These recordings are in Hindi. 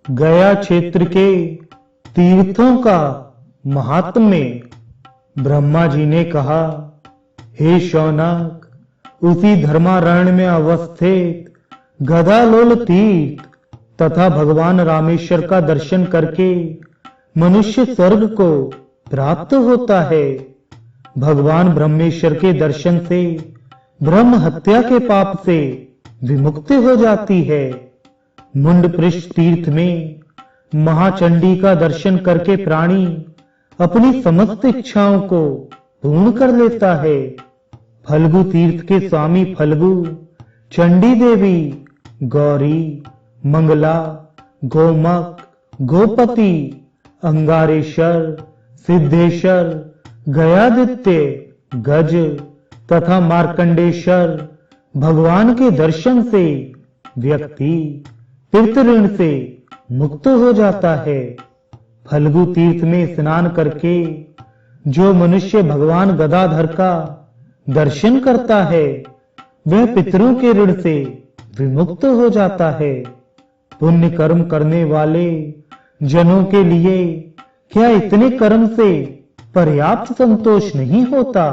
गया क्षेत्र के तीर्थों का महात्म्य। ब्रह्मा जी ने कहा, हे शौनक, उसी धर्मारण्य में अवस्थित गदालोल तीर्थ तथा भगवान रामेश्वर का दर्शन करके मनुष्य स्वर्ग को प्राप्त होता है। भगवान ब्रह्मेश्वर के दर्शन से ब्रह्म हत्या के पाप से विमुक्ति हो जाती है। मुंडपृष्ठ तीर्थ में महाचंडी का दर्शन करके प्राणी अपनी समस्त इच्छाओं को पूर्ण कर लेता है। फल्गु तीर्थ के स्वामी फल्गु, चंडी देवी, गौरी, मंगला, गोमक, गोपति, अंगारेश्वर, सिद्धेश्वर, गयादित्य, गज तथा मार्कंडेश्वर भगवान के दर्शन से व्यक्ति पितृ ऋण से मुक्त हो जाता है। फल्गु तीर्थ में स्नान करके जो मनुष्य भगवान गदाधर का दर्शन करता है वह पितरों के ऋण से विमुक्त हो जाता है। पुण्य कर्म करने वाले जनों के लिए क्या इतने कर्म से पर्याप्त संतोष नहीं होता?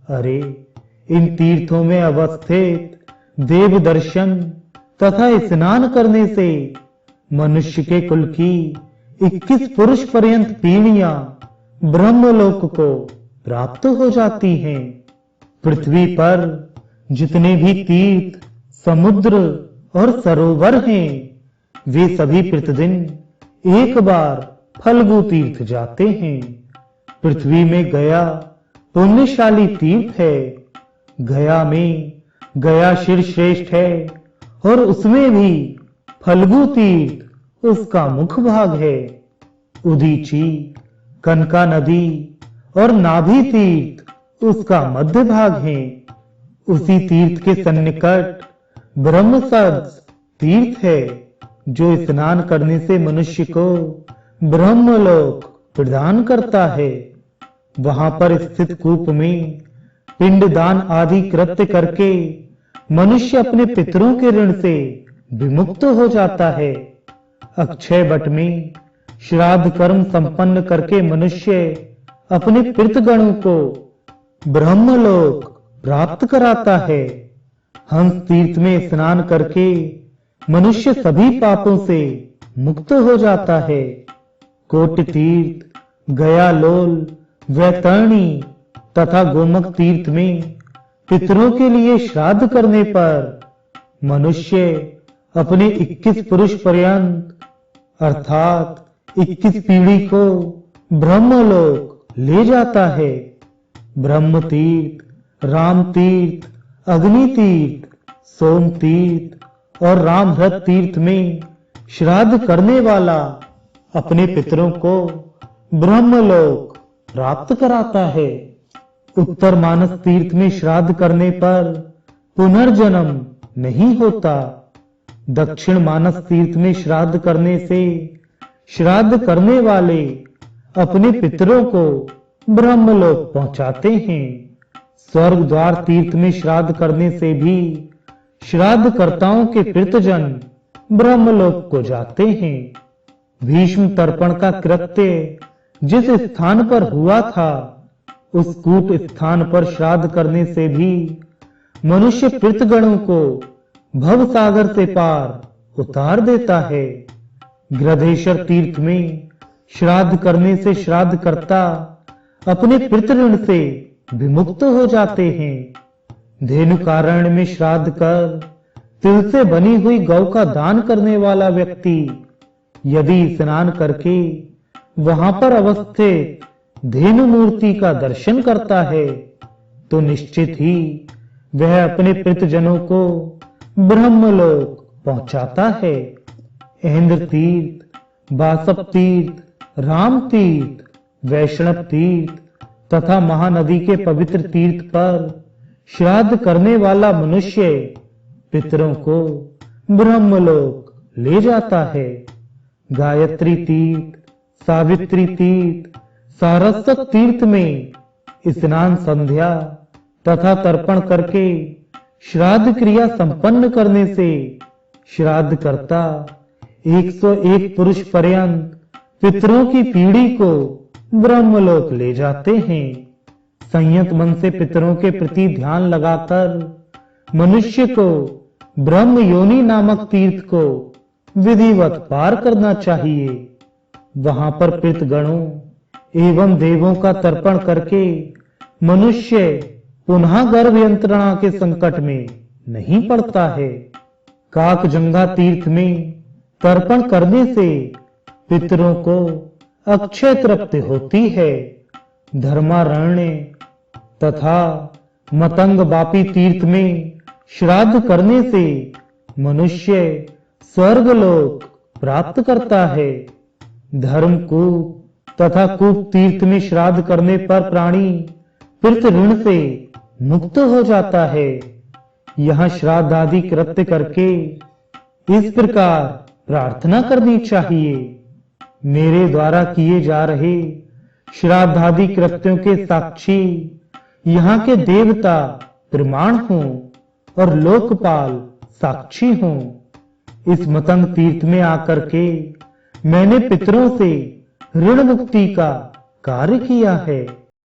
अरे, इन तीर्थों में अवस्थित देव दर्शन तथा स्नान करने से मनुष्य के कुल की 21 पुरुष पर्यंत पीढ़ियां ब्रह्मलोक को प्राप्त हो जाती हैं। पृथ्वी पर जितने भी तीर्थ, समुद्र और सरोवर हैं, वे सभी प्रतिदिन एक बार फल्गु तीर्थ जाते हैं। पृथ्वी में गया पुण्यशाली तीर्थ है। गया में गया शिर श्रेष्ठ है और उसमें भी फल्गु तीर्थ उसका मुख भाग है। उदीची, कनका नदी और नाभि तीर्थ उसका मध्य भाग है। उसी तीर्थ के सन्निकट ब्रह्मसद तीर्थ है, जो स्नान करने से मनुष्य को ब्रह्मलोक प्रदान करता है। वहां पर स्थित कूप में पिंडदान आदि कृत्य करके मनुष्य अपने पितरों के ऋण से विमुक्त हो जाता है। अक्षय वट में श्राद्ध कर्म संपन्न करके मनुष्य अपने पितृगणों को ब्रह्मलोक प्राप्त कराता है। हंस तीर्थ में स्नान करके मनुष्य सभी पापों से मुक्त हो जाता है। कोटि तीर्थ, गयालोल, वैतरणी तथा गोमक तीर्थ में पितरों के लिए श्राद्ध करने पर मनुष्य अपने 21 पुरुष पर्यंत अर्थात 21 पीढ़ी को ब्रह्मलोक ले जाता है। ब्रह्म तीर्थ, राम तीर्थ, अग्नि तीर्थ, सोम तीर्थ और रामभ्रत तीर्थ में श्राद्ध करने वाला अपने पितरों को ब्रह्मलोक प्राप्त कराता है। उत्तर मानस तीर्थ में श्राद्ध करने पर पुनर्जन्म नहीं होता। दक्षिण मानस तीर्थ में श्राद्ध करने से श्राद्ध करने वाले अपने पितरों को ब्रह्मलोक पहुंचाते हैं। स्वर्ग द्वार तीर्थ में श्राद्ध करने से भी श्राद्ध कर्ताओं के पितृजन ब्रह्मलोक को जाते हैं। भीष्म तर्पण का कृत्य जिस स्थान पर हुआ था, उस कूट स्थान पर श्राद्ध करने से भी मनुष्य पितृगणों को भव सागर से पार उतार देता है। गृधेश्वर तीर्थ में श्राद्ध करने से श्राद्ध कर्ता अपने पितृऋण से विमुक्त हो जाते हैं। धेनुकारण्य में श्राद्ध कर तिल से बनी हुई गौ का दान करने वाला व्यक्ति यदि स्नान करके वहां पर अवस्थित धेनु मूर्ति का दर्शन करता है तो निश्चित ही वह अपने पितृजनों को ब्रह्मलोक पहुंचाता है। इंद्र तीर्थ, बासव तीर्थ, राम तीर्थ, वैष्णव तीर्थ तथा महानदी के पवित्र तीर्थ पर श्राद्ध करने वाला मनुष्य पितरों को ब्रह्मलोक ले जाता है। गायत्री तीर्थ, सावित्री तीर्थ, सारस्वत तीर्थ में स्नान, संध्या तथा तर्पण करके श्राद्ध क्रिया संपन्न करने से श्राद्ध कर्ता 101 पुरुष पर्यंत पितरों की पीढ़ी को ब्रह्मलोक ले जाते हैं। संयत मन से पितरों के प्रति ध्यान लगाकर मनुष्य को ब्रह्म योनि नामक तीर्थ को विधिवत पार करना चाहिए। वहां पर पितृगणों एवं देवों का तर्पण करके मनुष्य पुनः गर्भ यंत्रणा के संकट में नहीं पड़ता है। काकजंगा तीर्थ में तर्पण करने से पितरों को अक्षय तृप्ति होती है। धर्मारण्य तथा मतंग बापी तीर्थ में श्राद्ध करने से मनुष्य स्वर्गलोक प्राप्त करता है। धर्मकूप तथा कूप तीर्थ में श्राद्ध करने पर प्राणी पितृ ऋण से मुक्त हो जाता है। यहाँ श्राद्ध आदि कृत्य करके इस प्रकार प्रार्थना करनी चाहिए। मेरे द्वारा किए जा रहे श्राद्ध आदि कृत्यों के साक्षी यहाँ के देवता प्रमाण हों और लोकपाल साक्षी हों। इस मतंग तीर्थ में आकर के मैंने पितरों से ऋण मुक्ति का कार्य किया है।